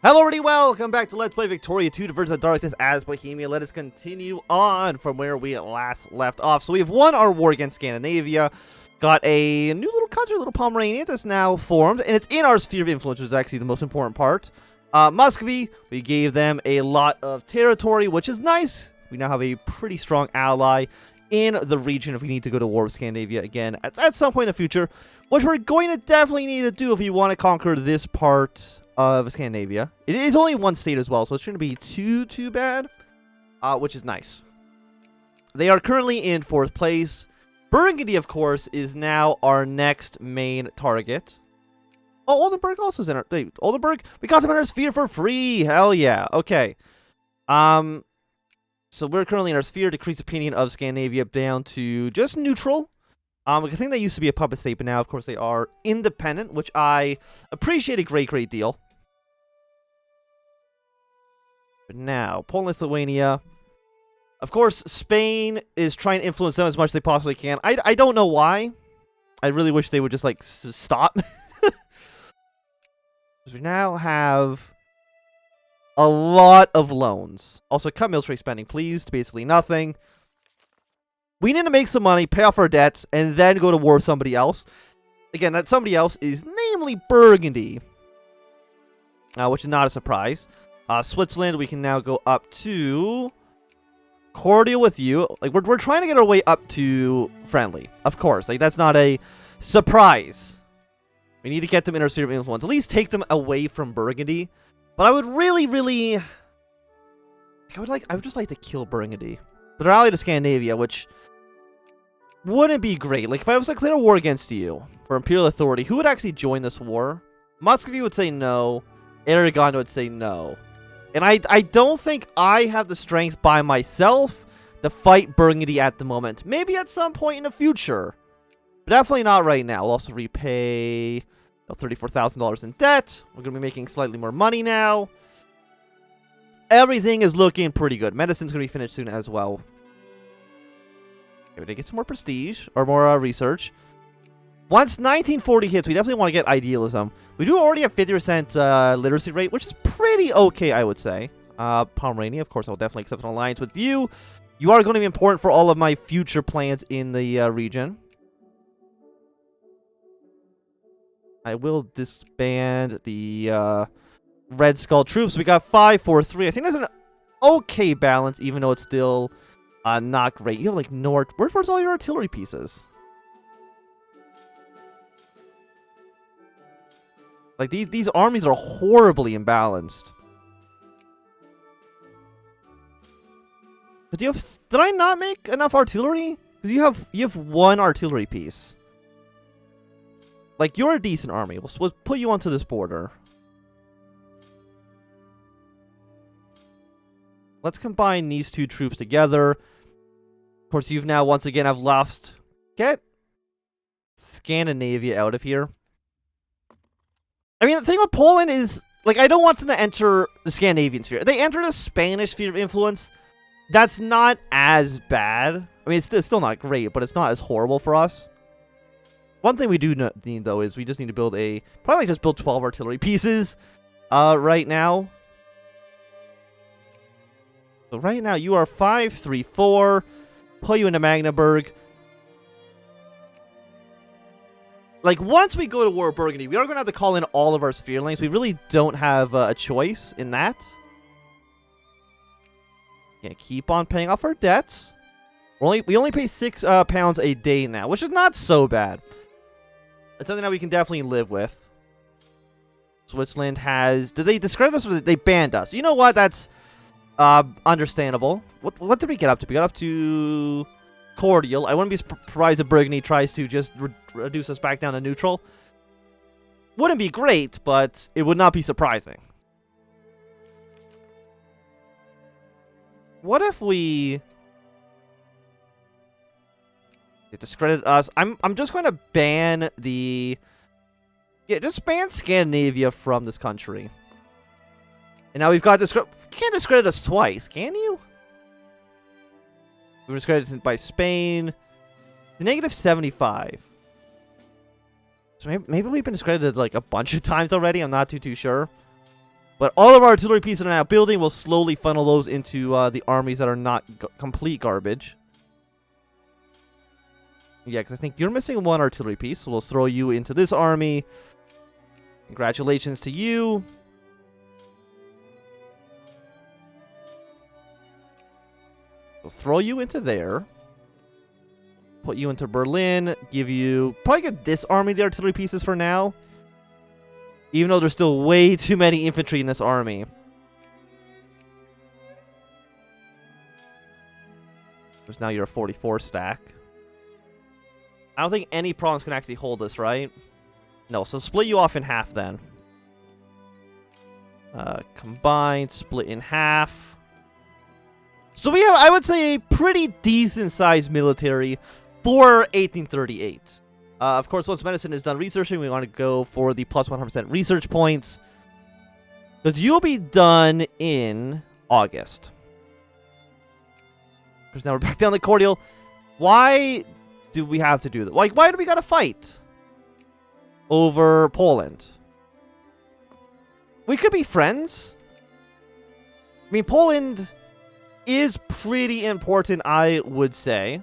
Hello everybody, welcome back to Let's Play Victoria 2 Divergence Darkness as Bohemia. Let us continue on from where we last left off. So we've won our war against Scandinavia, got a new little country, little Pomerania that's now formed, and it's in our sphere of influence, which is actually the most important part. Muscovy, we gave them a lot of territory, which is nice. We now have a pretty strong ally in the region if we need to go to war with Scandinavia again at some point in the future, which we're going to definitely need to do if we want to conquer this part of Scandinavia. It is only one state as well, so it shouldn't be too bad, which is nice. They are currently in 4th place. Burgundy, of course, is now our next main target. Oh, Oldenburg also is in our... Wait, Oldenburg? We got them in our sphere for free! Hell yeah. Okay. So we're currently in our sphere. Decrease opinion of Scandinavia down to just neutral. I think they used to be a puppet state, but now, of course, they are independent, which I appreciate a great deal. But now, Poland, Lithuania. Of course, Spain is trying to influence them as much as they possibly can. I don't know why. I really wish they would just, like, stop. We now have a lot of loans. Also, cut military spending, please, to basically nothing. We need to make some money, pay off our debts, and then go to war with somebody else. Again, that somebody else is namely Burgundy, which is not a surprise. Switzerland, we can now go up to cordial with you. Like, we're trying to get our way up to friendly, of course. Like, that's not a surprise. We need to get them in our sphere of influence. At least take them away from Burgundy. But I would really... I would just like to kill Burgundy. But they're allied to Scandinavia, which wouldn't be great. Like, if I was to declare a war against you for Imperial authority, who would actually join this war? Muscovy would say no. Aragon would say no. And I don't think I have the strength by myself to fight Burgundy at the moment. Maybe at some point in the future. But definitely not right now. We'll also repay $34,000 in debt. We're going to be making slightly more money now. Everything is looking pretty good. Medicine's going to be finished soon as well. Okay, we did get some more prestige, or more research. Once 1940 hits, we definitely want to get idealism. We do already have 50% literacy rate, which is pretty okay, I would say. Pomerania, of course, I'll definitely accept an alliance with you. You are going to be important for all of my future plans in the region. I will disband the Red Skull troops. We got 5, 4, 3. I think that's an okay balance, even though it's still not great. You have like North. Where's all your artillery pieces? Like these armies are horribly imbalanced. But did I not make enough artillery? Because you have one artillery piece. Like, you're a decent army. We'll put you onto this border. Let's combine these two troops together. Of course, you've now once again have lost. Get Scandinavia out of here. I mean, the thing with Poland is, like, I don't want them to enter the Scandinavian sphere. They entered a Spanish sphere of influence. That's not as bad. I mean, it's still not great, but it's not as horrible for us. One thing we do need, though, is we just need to build probably just build 12 artillery pieces right now. So right now, you are 5, 3, 4. Put you into Magdeburg. Like, once we go to war with Burgundy, we are going to have to call in all of our sphere lanes. We really don't have a choice in that. Gonna keep on paying off our debts. We only pay 6 pounds a day now, which is not so bad. It's something that we can definitely live with. Switzerland has... Did they discredit us or did they banned us? You know what? That's understandable. What did we get up to? We got up to cordial. I wouldn't be surprised if Burgundy tries to just reduce us back down to neutral. Wouldn't be great, but it would not be surprising. What if we... They discredit us. I'm just going to ban the... Yeah, just ban Scandinavia from this country. And now we've got this... You can't discredit us twice, can you? We were discredited by Spain. The -75. So maybe we've been discredited like a bunch of times already. I'm not too sure. But all of our artillery pieces that are now building will slowly funnel those into the armies that are not complete garbage. Yeah, because I think you're missing one artillery piece, so we'll throw you into this army. Congratulations to you. We'll throw you into there. Put you into Berlin. Give you... Probably get this army the artillery pieces for now. Even though there's still way too many infantry in this army. There's now your 44 stack. I don't think any province can actually hold this, right? No, so split you off in half then. Combine, split in half. So we have, I would say, a pretty decent sized military for 1838. Of course, once medicine is done researching, we want to go for the plus 100% research points. Because you'll be done in August. Because now we're back down the cordial. Why do we have to do that? Like, why do we gotta fight over Poland? We could be friends. I mean, Poland is pretty important, I would say.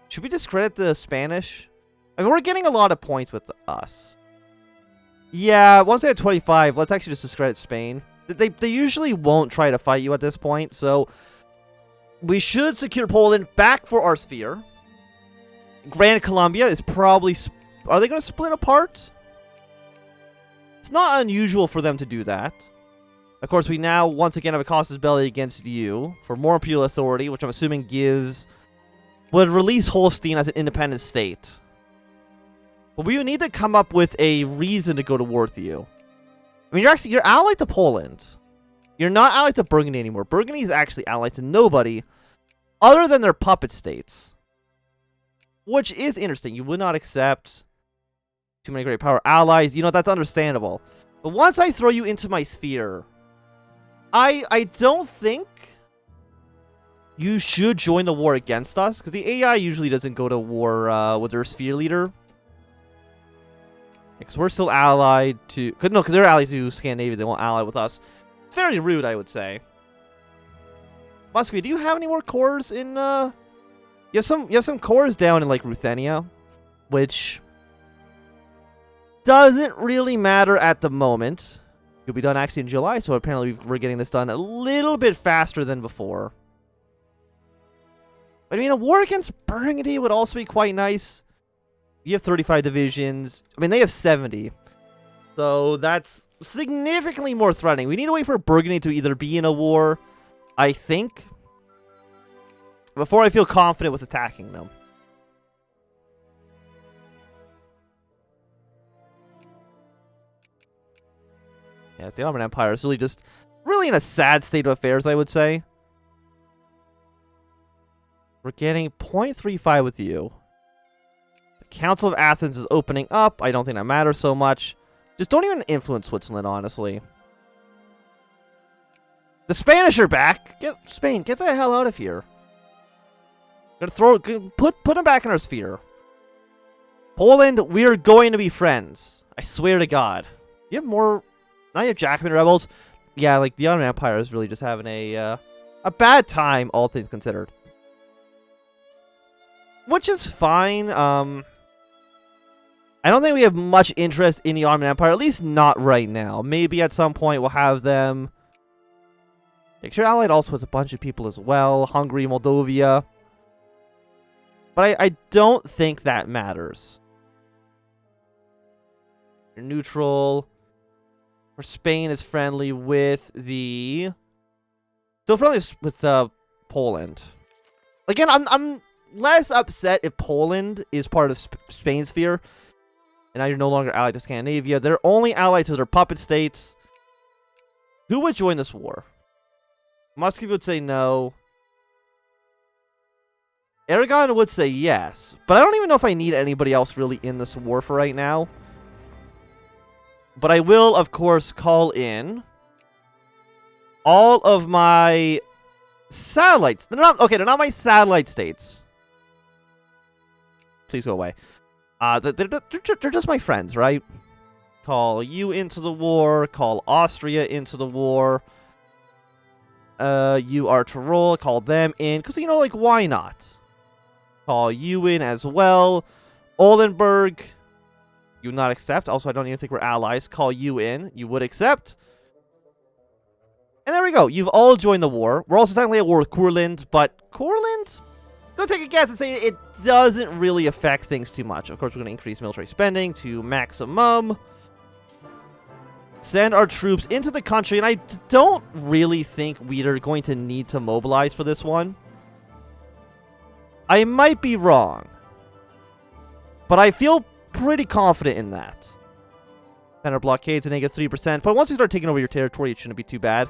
Should we discredit the Spanish? I mean, we're getting a lot of points with us. Yeah, once they have 25, let's actually just discredit Spain. They usually won't try to fight you at this point, so we should secure Poland back for our sphere. Grand Colombia is probably... Are they going to split apart? It's not unusual for them to do that. Of course, we now once again have a casus belli against you for more imperial authority, which I'm assuming gives... would release Holstein as an independent state. But we would need to come up with a reason to go to war with you. I mean, you're allied to Poland. You're not allied to Burgundy anymore. Burgundy is actually allied to nobody other than their puppet states. Which is interesting. You would not accept too many great power allies. You know, that's understandable. But once I throw you into my sphere, I don't think you should join the war against us. Because the AI usually doesn't go to war with their sphere leader. Because we're still allied to... No, because they're allied to Scandinavia. They won't ally with us. It's very rude, I would say. Muscovy, do you have any more cores in... You have some cores down in, like, Ruthenia. Which... doesn't really matter at the moment. You'll be done actually in July, so apparently we're getting this done a little bit faster than before. But I mean, a war against Burgundy would also be quite nice. You have 35 divisions. I mean, they have 70. So that's significantly more threatening. We need to wait for Burgundy to either be in a war, I think, before I feel confident with attacking them. Yeah, the Ottoman Empire is really just really in a sad state of affairs, I would say. We're getting 0.35 with you. The Council of Athens is opening up. I don't think that matters so much. Just don't even influence Switzerland, honestly. The Spanish are back. Spain, get the hell out of here. Put them back in our sphere. Poland, we are going to be friends. I swear to God. You have more... Now you have Jacobin rebels. Yeah, like, the Ottoman Empire is really just having a bad time, all things considered. Which is fine. I don't think we have much interest in the Ottoman Empire, at least not right now. Maybe at some point we'll have them. You're allied also with a bunch of people as well. Hungary, Moldavia. But I don't think that matters. You're neutral. Or Spain is friendly with the... Still friendly with Poland. Again, I'm less upset if Poland is part of Spain's sphere. And now you're no longer allied to Scandinavia. They're only allied to their puppet states. Who would join this war? Muscovy would say no. Aragon would say yes. But I don't even know if I need anybody else really in this war for right now. But I will, of course, call in all of my satellites. They're not my satellite states. Please go away. They're just my friends, right? Call you into the war. Call Austria into the war. You are Tyrol. Call them in. Because, you know, like, why not? Call you in as well. Oldenburg. You would not accept. Also, I don't even think we're allies. Call you in. You would accept. And there we go. You've all joined the war. We're also technically at war with Courland, but Courland? Go take a guess and say it doesn't really affect things too much. Of course, we're going to increase military spending to maximum. Send our troops into the country, and I don't really think we are going to need to mobilize for this one. I might be wrong, but I feel pretty confident in that. Center blockades and they get 3%, but once you start taking over your territory, it shouldn't be too bad.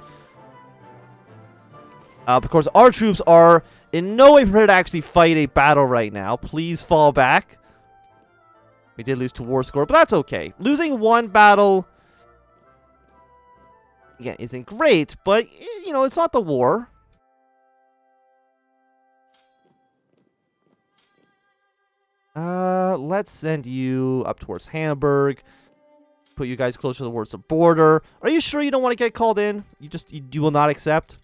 Of course, our troops are in no way prepared to actually fight a battle right now. Please fall back. We did lose to war score, but that's okay. Losing one battle, again, isn't great, but, you know, it's not the war. Let's send you up towards Hamburg. Put you guys closer towards the border. Are you sure you don't want to get called in? You will not accept?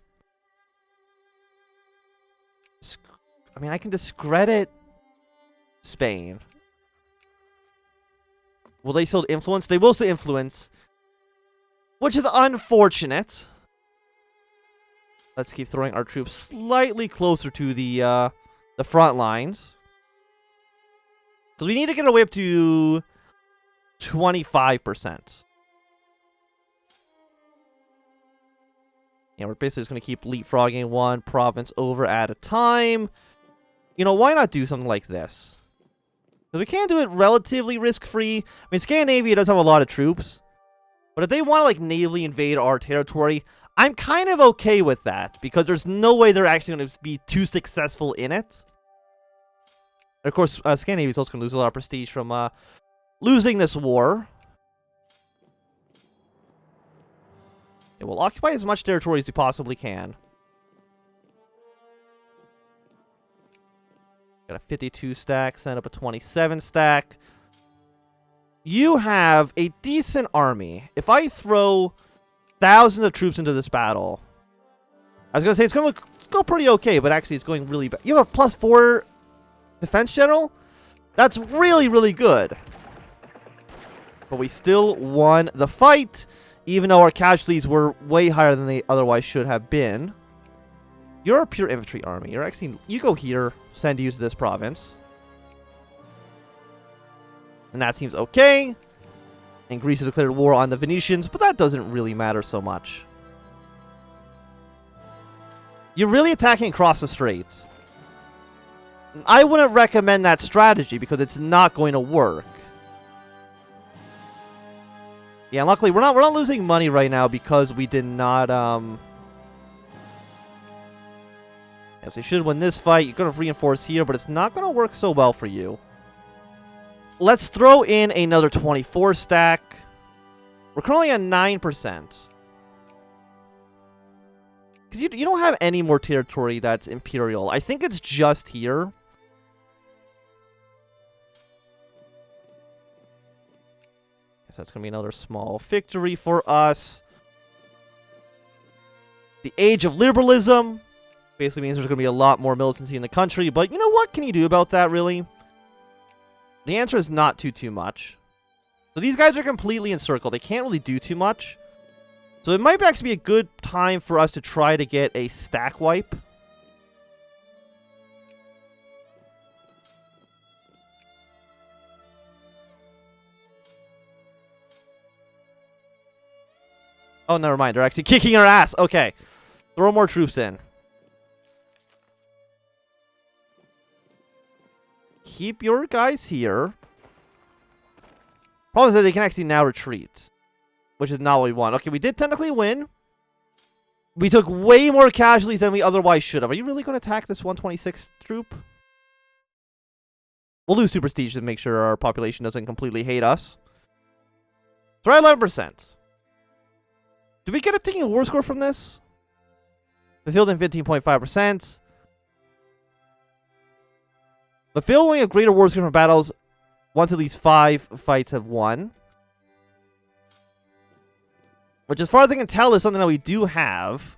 I mean, I can discredit Spain. Will they still influence? They will still influence. Which is unfortunate. Let's keep throwing our troops slightly closer to the front lines. Because we need to get our way up to 25%. Yeah, we're basically just going to keep leapfrogging one province over at a time. You know, why not do something like this? Because we can do it relatively risk-free. I mean, Scandinavia does have a lot of troops. But if they want to, like, navally invade our territory, I'm kind of okay with that. Because there's no way they're actually going to be too successful in it. And of course, Scandinavia is also going to lose a lot of prestige from losing this war. It will occupy as much territory as you possibly can. Got a 52 stack, send up a 27 stack. You have a decent army. If I throw thousands of troops into this battle, I was going to say it's going to go pretty okay, but actually it's going really bad. You have a +4 defense general? That's really, really good. But we still won the fight, even though our casualties were way higher than they otherwise should have been. You're a pure infantry army. You're actually, you go here, send you to this province. And that seems okay. And Greece has declared war on the Venetians, but that doesn't really matter so much. You're really attacking across the straits. I wouldn't recommend that strategy because it's not going to work. Yeah, luckily we're not losing money right now because we did not yes, we should win this fight. You're gonna reinforce here, but it's not gonna work so well for you. Let's throw in another 24 stack. We're currently at 9%. Because you don't have any more territory that's imperial. I think it's just here. So that's going to be another small victory for us. The age of liberalism basically means there's going to be a lot more militancy in the country. But you know what can you do about that, really? The answer is not too much. So these guys are completely encircled. They can't really do too much. So it might actually be a good time for us to try to get a stack wipe. Oh, never mind. They're actually kicking our ass. Okay. Throw more troops in. Keep your guys here. Problem is that they can actually now retreat. Which is not what we want. Okay, we did technically win. We took way more casualties than we otherwise should have. Are you really going to attack this 126 troop? We'll lose 2 prestige to make sure our population doesn't completely hate us. So we're at 11%. Did we get a taking a war score from this? Fulfilled in 15.5%. Fulfilling a greater war score from battles once at least 5 fights have won. Which, as far as I can tell, is something that we do have.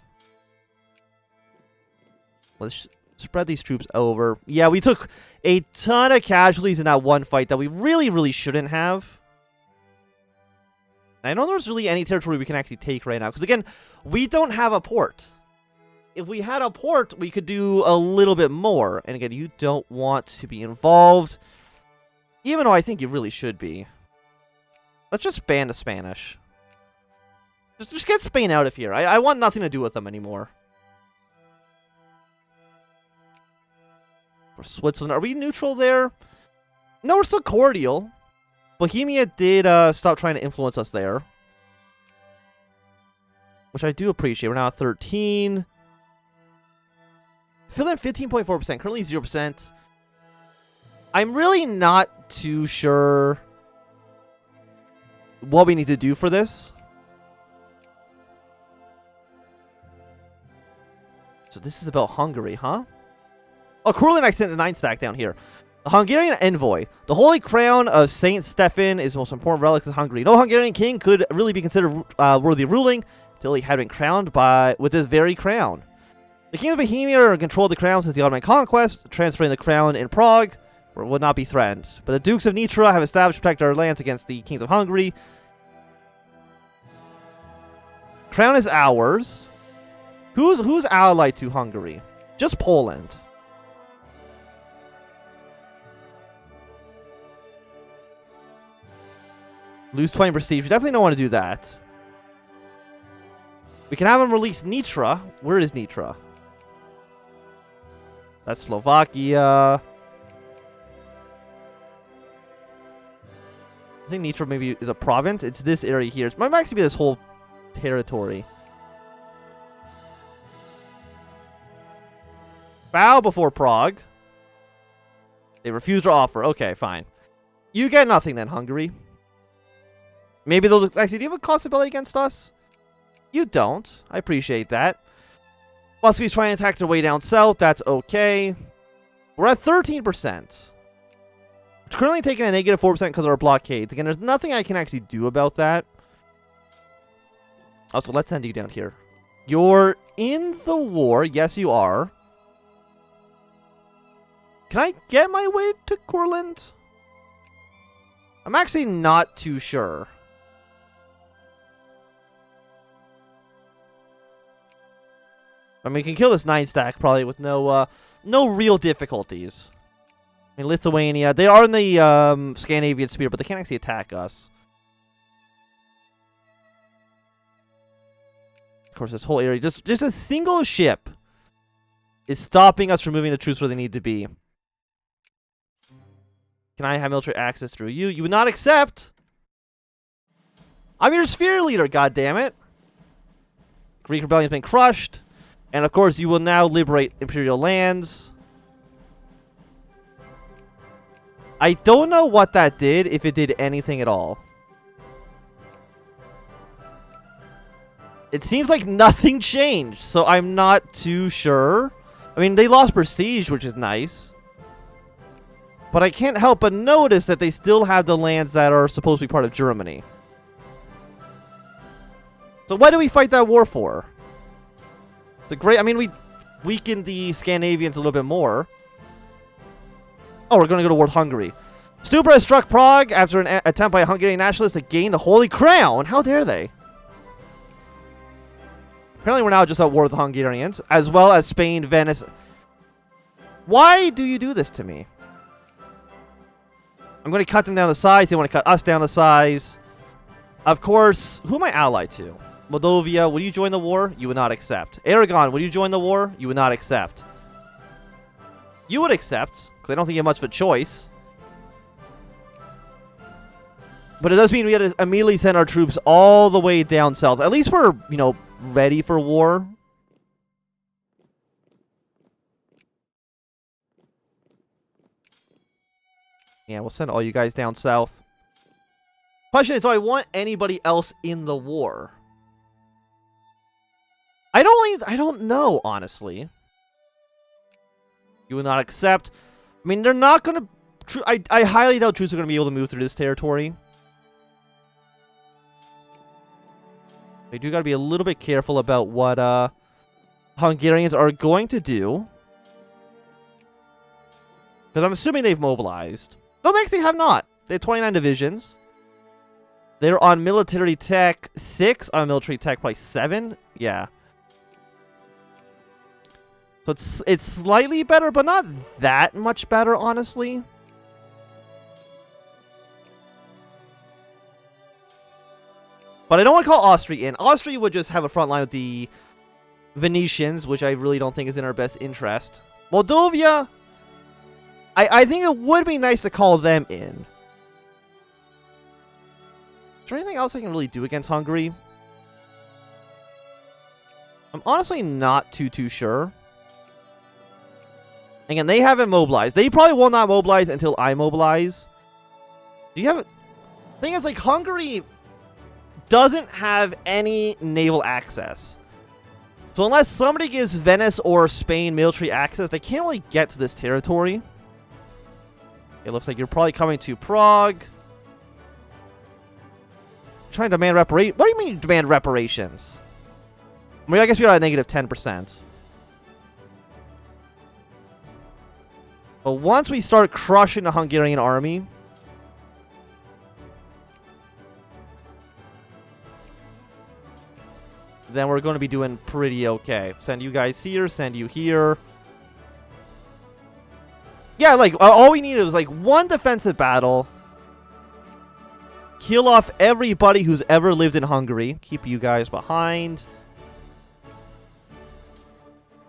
Let's spread these troops over. Yeah, we took a ton of casualties in that one fight that we really, really shouldn't have. I don't know there's really any territory we can actually take right now. Because, again, we don't have a port. If we had a port, we could do a little bit more. And, again, you don't want to be involved. Even though I think you really should be. Let's just ban the Spanish. Just get Spain out of here. I want nothing to do with them anymore. For Switzerland, are we neutral there? No, we're still cordial. Bohemia did stop trying to influence us there. Which I do appreciate. We're now at 13. Finland 15.4%. Currently 0%. I'm really not too sure what we need to do for this. So this is about Hungary, huh? Oh, Courland, I sent a 9 stack down here. The Hungarian envoy. The Holy Crown of Saint Stephen is the most important relic of Hungary. No Hungarian king could really be considered worthy of ruling until he had been crowned with this very crown. The king of Bohemia controlled the crown since the Ottoman conquest, transferring the crown in Prague, where it would not be threatened. But the Dukes of Nitra have established to protect our lands against the kings of Hungary. Crown is ours. Who's allied to Hungary? Just Poland. Lose 20 prestige. We definitely don't want to do that. We can have him release Nitra. Where is Nitra? That's Slovakia. I think Nitra maybe is a province. It's this area here. It might actually be this whole territory. Bow before Prague. They refused our offer. Okay, fine. You get nothing then, Hungary. Maybe they'll... Actually, do you have a cost ability against us? You don't. I appreciate that. Muscovy's trying to attack their way down south. That's okay. We're at 13%. We're currently taking a negative 4% because of our blockades. Again, there's nothing I can actually do about that. Also, let's send you down here. You're in the war. Yes, you are. Can I get my way to Courland? I'm actually not too sure. I mean, we can kill this 9 stack probably with no real difficulties. I mean, Lithuania, they are in the Scandinavian sphere, but they can't actually attack us. Of course, this whole area, just a single ship is stopping us from moving the troops where they need to be. Can I have military access through you? You would not accept. I'm your sphere leader, goddammit. Greek rebellion has been crushed. And of course, you will now liberate imperial lands. I don't know what that did, if it did anything at all. It seems like nothing changed, so I'm not too sure. I mean, they lost prestige, which is nice. But I can't help but notice that they still have the lands that are supposed to be part of Germany. So why do we fight that war for? It's a great... I mean, we weakened the Scandinavians a little bit more. Oh, we're going to go to war with Hungary. Stupa has struck Prague after an attempt by a Hungarian nationalist to gain the Holy Crown. How dare they? Apparently, we're now just at war with the Hungarians, as well as Spain, Venice. Why do you do this to me? I'm going to cut them down to size. They want to cut us down to size. Of course, who am I allied to? Moldova, would you join the war? You would not accept. Aragon, would you join the war? You would not accept. You would accept, because I don't think you have much of a choice. But it does mean we had to immediately send our troops all the way down south. At least we're, you know, ready for war. Yeah, we'll send all you guys down south. Question is, do I want anybody else in the war? I don't know, honestly. You will not accept. I mean, they're not going to... I highly doubt troops are going to be able to move through this territory. We do gotta be a little bit careful about what Hungarians are going to do. Because I'm assuming they've mobilized. No, they actually have not. They have 29 divisions. They're on military tech 6. On military tech probably 7. Yeah. So it's slightly better, but not that much better, honestly. But I don't want to call Austria in. Austria would just have a front line with the Venetians, which I really don't think is in our best interest. Moldova, I think it would be nice to call them in. Is there anything else I can really do against Hungary? I'm honestly not too sure. Again, they haven't mobilized. They probably will not mobilize until I mobilize. Do you have... Thing is, like, Hungary doesn't have any naval access. So unless somebody gives Venice or Spain military access, they can't really get to this territory. It looks like you're probably coming to Prague. Trying to demand reparations. What do you mean demand reparations? I mean, I guess you're at a negative 10%. But once we start crushing the Hungarian army, then we're going to be doing pretty okay. Send you guys here, send you here. Yeah, like, all we needed was, like, one defensive battle. Kill off everybody who's ever lived in Hungary. Keep you guys behind.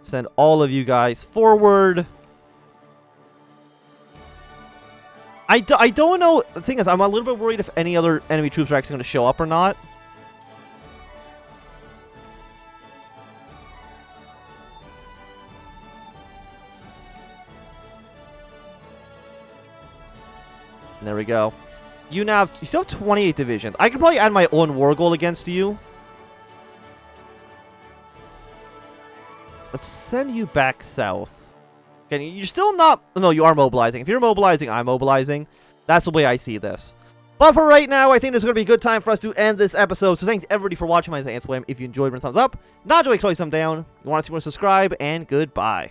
Send all of you guys forward. I don't know. The thing is, I'm a little bit worried if any other enemy troops are actually going to show up or not. There we go. You still have 28 divisions. I could probably add my own war goal against you. Let's send you back south. Okay, you're still not... No, you are mobilizing. If you're mobilizing, I'm mobilizing. That's the way I see this. But for right now, I think this is going to be a good time for us to end this episode. So thanks everybody for watching. My name is Swim. If you enjoyed, give it a thumbs up. Not enjoy, throw a thumb down. You want to see more, subscribe, and goodbye.